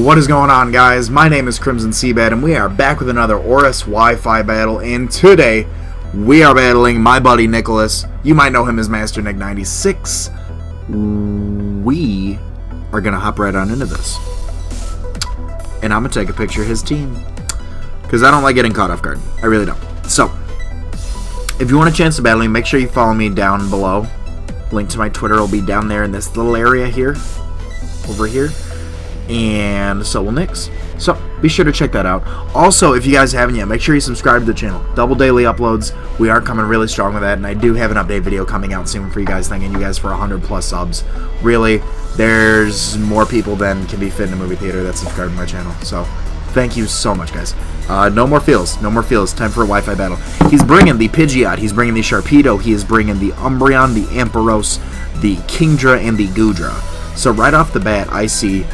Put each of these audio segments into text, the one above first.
What is going on, guys? My name is Crimson CBAD, and we are back with another ORAS Wi-Fi battle. And today, we are battling my buddy Nicholas. You might know him as MasterNick96. We are going to hop right on into this. And I'm going to take a picture of his team. Because I don't like getting caught off guard. I really don't. So, if you want a chance to battle me, make sure you follow me down below. Link to my Twitter will be down there in this little area here. Over here. And so will Nick's. So be sure to check that out. Also, if you guys haven't yet, make sure you subscribe to the channel. Double daily uploads. We are coming really strong with that, and I do have an update video coming out soon for you guys. Thanking you guys for 100+ subs. Really, there's more people than can be fit in a movie theater that subscribe to my channel. So thank you so much, guys. No more feels. No more feels. Time for a Wi-Fi battle. He's bringing the Pidgeot. He's bringing the Sharpedo. He is bringing the Umbreon, the Ampharos, the Kingdra, and the Goodra. So right off the bat, I see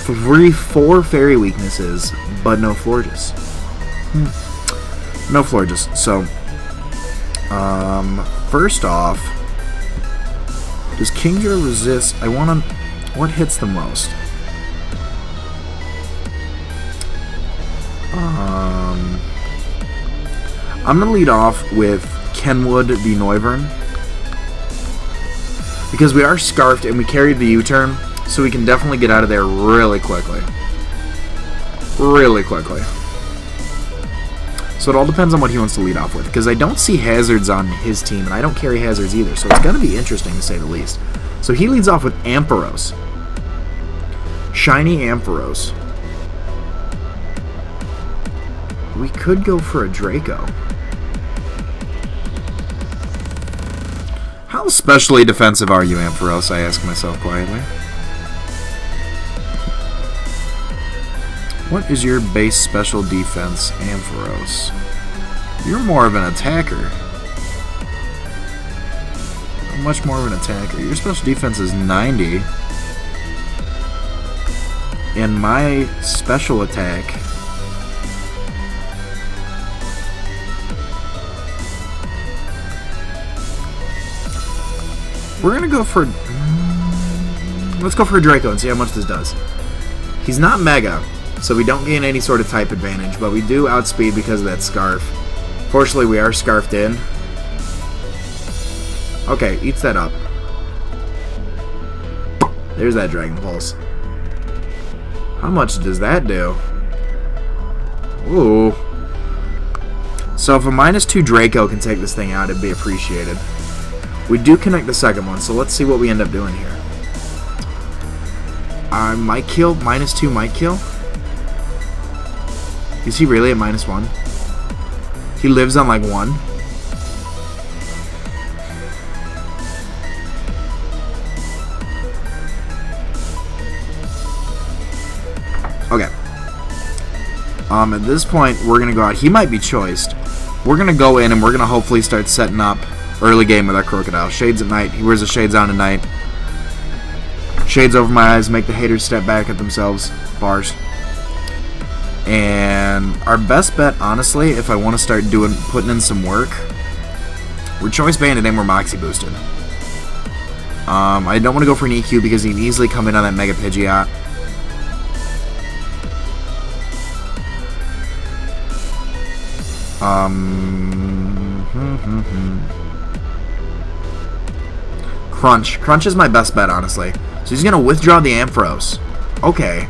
4 fairy weaknesses, but no Florges. No Florges. So, first off, does Kingdra resist? I want to. What hits the most? I'm gonna lead off with Kenwood the Noivern because we are scarfed and we carried the U-turn. So we can definitely get out of there really quickly. Really quickly. So it all depends on what he wants to lead off with. Because I don't see hazards on his team, and I don't carry hazards either. So it's going to be interesting to say the least. So he leads off with Ampharos. Shiny Ampharos. We could go for a Draco. How specially defensive are you, Ampharos? I ask myself quietly. What is your base special defense, Ampharos? You're more of an attacker. Much more of an attacker. Your special defense is 90. And my special attack... We're gonna go for... Let's go for a Draco and see how much this does. He's not Mega, so we don't gain any sort of type advantage, but we do outspeed because of that Scarf. Fortunately, we are Scarfed in. Okay, eats that up. There's that Dragon Pulse. How much does that do? Ooh. So if a -2 Draco can take this thing out, it'd be appreciated. We do connect the second one, so let's see what we end up doing here. Might kill, -2 might kill. Is he really at -1? He lives on like 1. Okay. At this point, we're gonna go out. He might be choiced. We're gonna go in and we're gonna hopefully start setting up early game with our Crocodile. Shades at night. He wears the shades on at night. Shades over my eyes, make the haters step back at themselves. Bars. And our best bet, honestly, if I want to start putting in some work, we're Choice Banded and we're Moxie boosted. I don't want to go for an EQ because he can easily come in on that Mega Pidgeot. Crunch. Crunch is my best bet, honestly. So he's going to withdraw the Ampharos. Okay.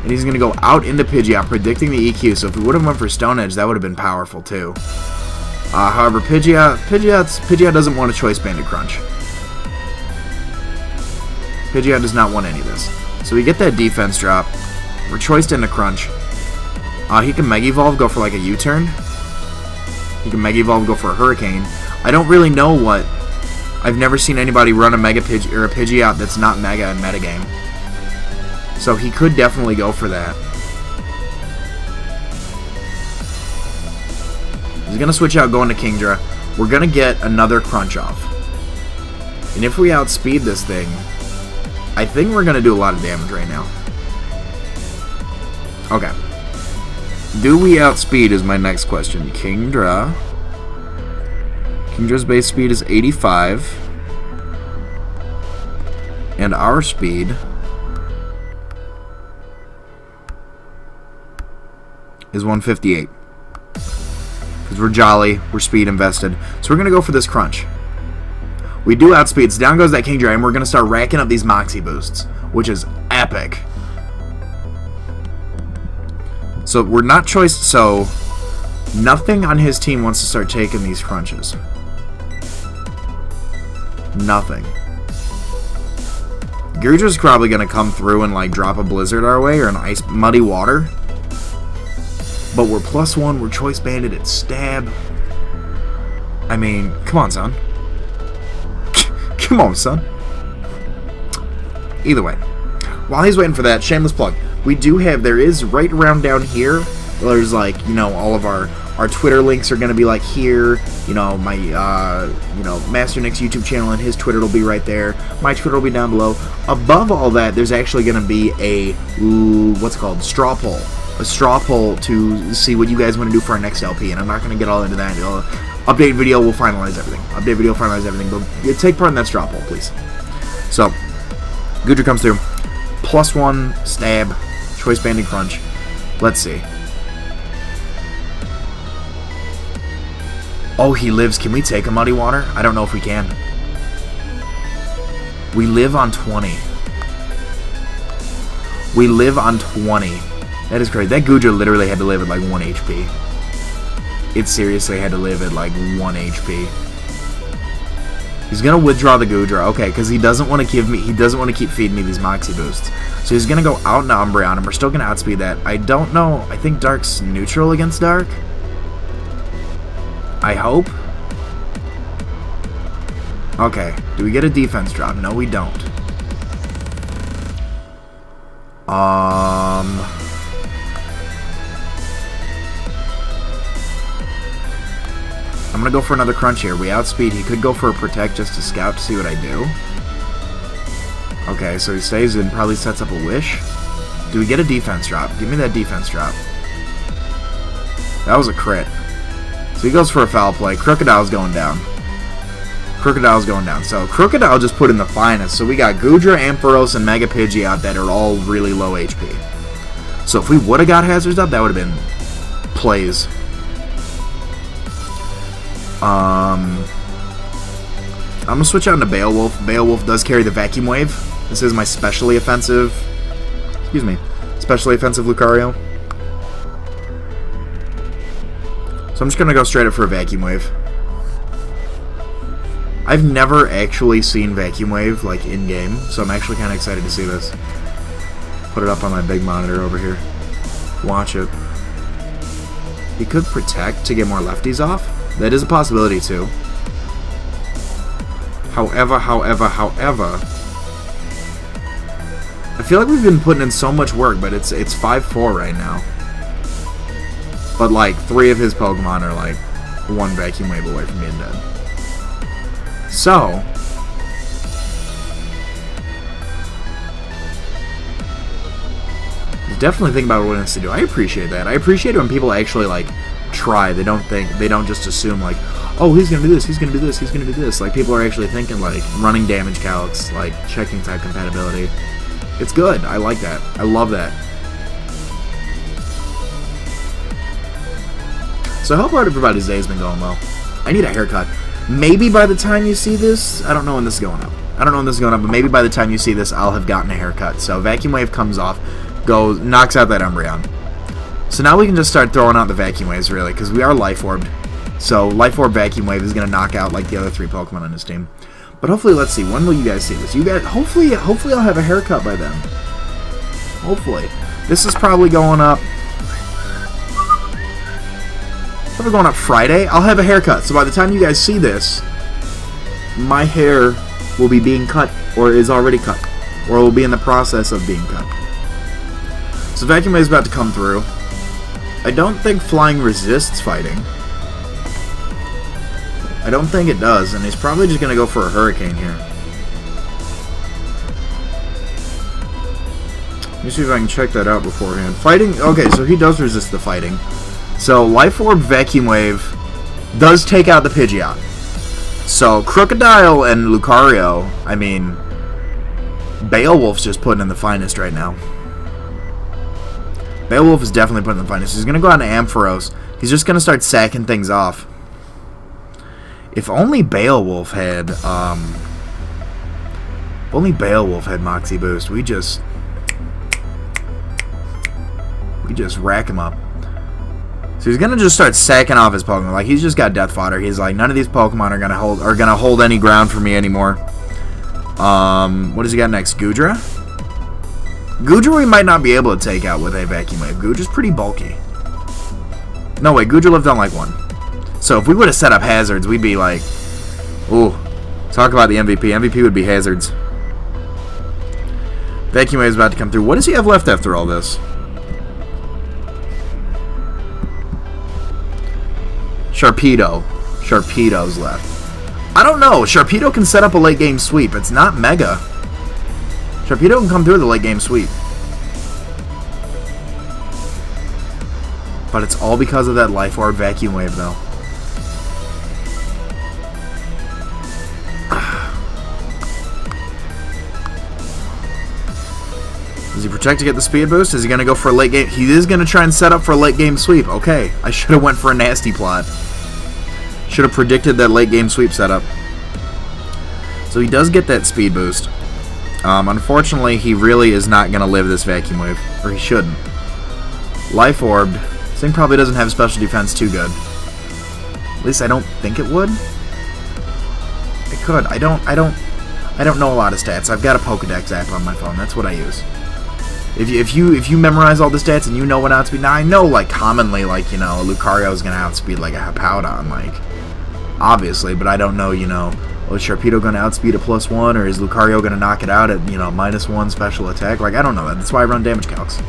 And he's going to go out into Pidgeot, predicting the EQ. So if we would have went for Stone Edge, that would have been powerful too. However, Pidgeot doesn't want a Choice Banded Crunch. Pidgeot does not want any of this. So we get that defense drop. We're choiced into Crunch. He can Mega Evolve, go for like a U-turn. He can Mega Evolve, go for a Hurricane. I don't really know what... I've never seen anybody run a Mega Pidgeot or a Pidgeot that's not Mega in metagame. So he could definitely go for that. He's going to switch out going to Kingdra. We're going to get another Crunch off. And if we outspeed this thing, I think we're going to do a lot of damage right now. Okay. Do we outspeed is my next question. Kingdra. Kingdra's base speed is 85. And our speed is 158. Because we're jolly, we're speed invested. So we're going to go for this crunch. We do outspeed, so down goes that King Dragon. We're going to start racking up these Moxie boosts, which is epic. So we're not choice, so nothing on his team wants to start taking these crunches. Nothing. Gurdra's probably going to come through and like drop a blizzard our way or an ice muddy water. But we're +1, we're choice banded at stab. I mean, come on, son. Come on, son. Either way, while he's waiting for that, shameless plug. We do have, there is right around down here, there's like, you know, all of our Twitter links are going to be like here. You know, my, you know, MasterNick's YouTube channel and his Twitter will be right there. My Twitter will be down below. Above all that, there's actually going to be a, what's it called, straw poll. A straw poll to see what you guys want to do for our next LP, and I'm not going to get all into that. Update video will finalize everything. Update video will finalize everything, but take part in that straw poll, please. So, Gudra comes through. +1, stab, choice banding crunch. Let's see. Oh, he lives. Can we take a muddy water? I don't know if we can. We live on 20. We live on 20. That is crazy. That Gudra literally had to live at like 1 HP. It seriously had to live at like 1 HP. He's gonna withdraw the Gudra, okay, because he doesn't want to give me. He doesn't want to keep feeding me these Moxie boosts. So he's gonna go out into Umbreon, and we're still gonna outspeed that. I don't know. I think Dark's neutral against Dark. I hope. Okay. Do we get a defense drop? No, we don't. I'm gonna go for another crunch here. We outspeed. He could go for a protect just to scout to see what I do. Okay, so he stays in, probably sets up a wish. Do we get a defense drop? Give me that defense drop. That was a crit. So he goes for a foul play. Crocodile's going down. Crocodile's going down. So Crocodile just put in the finest. So we got Gudra, Ampharos, and Mega Pidgeot that are all really low HP. So if we would have got Hazards up, that would have been plays. I'm going to switch out into Beowulf. Beowulf does carry the Vacuum Wave. This is my specially offensive Lucario. So I'm just going to go straight up for a Vacuum Wave. I've never actually seen Vacuum Wave, like, in-game, so I'm actually kind of excited to see this. Put it up on my big monitor over here. Watch it. He could protect to get more lefties off. That is a possibility, too. However, I feel like we've been putting in so much work, but it's 5-4 right now. But, like, 3 of his Pokemon are, like, 1 Vacuum Wave away from being dead. So, definitely think about what it needs to do. I appreciate that. I appreciate it when people actually, like, try. They don't just assume, like, oh, he's gonna do this, he's gonna do this, he's gonna do this. Like, people are actually thinking, like, running damage calcs, like, checking type compatibility. It's good. I like that. I love that. So I hope everybody's day's been going well. I need a haircut. Maybe by the time you see this, I don't know when this is going up. But maybe by the time you see this, I'll have gotten a haircut. So Vacuum Wave comes off, knocks out that Umbreon. So now we can just start throwing out the Vacuum Waves, really, because we are Life Orbed. So Life Orb Vacuum Wave is going to knock out like the other 3 Pokemon on his team. But hopefully, let's see, when will you guys see this? You guys, hopefully I'll have a haircut by then. Hopefully. This is probably going up. Probably going up Friday. I'll have a haircut. So by the time you guys see this, my hair will be being cut, or is already cut, or will be in the process of being cut. So Vacuum Wave is about to come through. I don't think Flying resists fighting. I don't think it does, and he's probably just going to go for a Hurricane here. Let me see if I can check that out beforehand. Fighting, okay, so he does resist the fighting. So Life Orb Vacuum Wave does take out the Pidgeot. So Crocodile and Lucario, I mean, Beowulf's just putting in the finest right now. Beowulf is definitely putting the finest. He's going to go on to Ampharos. He's just going to start sacking things off. If only Beowulf had, Moxie boost, we just rack him up. So he's gonna just start sacking off his Pokemon. Like, he's just got Death Fodder. He's like, none of these Pokemon are gonna hold any ground for me anymore. What does he got next? Goodra? Goodra we might not be able to take out with a Vacuum Wave. Goodra's pretty bulky. No, wait, Goodra lived on like 1. So if we would have set up Hazards, we'd be like, ooh, talk about the MVP. MVP would be Hazards. Vacuum Wave's about to come through. What does he have left after all this? Sharpedo. Sharpedo's left. I don't know. Sharpedo can set up a late game sweep. It's not Mega. Sharpedo can come through the late game sweep. But it's all because of that Life Orb Vacuum Wave, though. Does he protect to get the speed boost? Is he going to go for a late game? He is going to try and set up for a late game sweep. Okay, I should have went for a nasty plot. Should have predicted that late game sweep setup. So he does get that speed boost. Unfortunately, he really is not going to live this Vacuum Wave. Or he shouldn't. Life Orbed. This thing probably doesn't have special defense too good. At least I don't think it would. It could. I don't know a lot of stats. I've got a Pokedex app on my phone. That's what I use. If you memorize all the stats and you know what outspeed, now I know like commonly like, you know, Lucario is gonna outspeed like a Hippowdon, like obviously, but I don't know, you know, is Sharpedo gonna outspeed a +1 or is Lucario gonna knock it out at, you know, -1 special attack? Like, I don't know that. That's why I run damage calcs.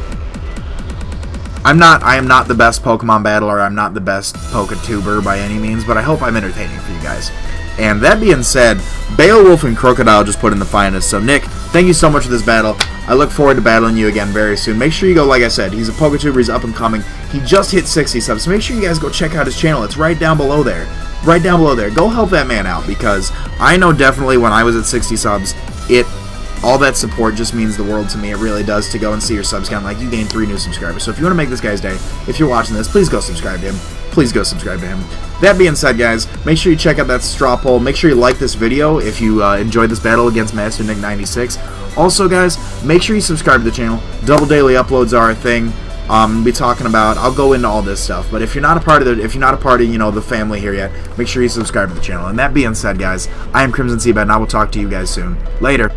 I am not the best Pokemon battler. I'm not the best Poketuber by any means, but I hope I'm entertaining for you guys. And that being said, Beowulf and Crocodile just put in the finest. So Nick, thank you so much for this battle. I look forward to battling you again very soon. Make sure you go, like I said, he's a Poketuber, he's up and coming. He just hit 60 subs, so make sure you guys go check out his channel. It's right down below there. Right down below there. Go help that man out, because I know definitely when I was at 60 subs, all that support just means the world to me. It really does, to go and see your subs count. Like, you gained 3 new subscribers. So if you want to make this guy's day, if you're watching this, please go subscribe to him. Please go subscribe to him. That being said, guys, make sure you check out that straw poll. Make sure you like this video if you enjoyed this battle against MasterNick96. Also, guys, make sure you subscribe to the channel. Double daily uploads are a thing. Be talking about. I'll go into all this stuff. But if you're not a part of you know, the family here yet, make sure you subscribe to the channel. And that being said, guys, I am CrimsonCBAD, and I will talk to you guys soon. Later.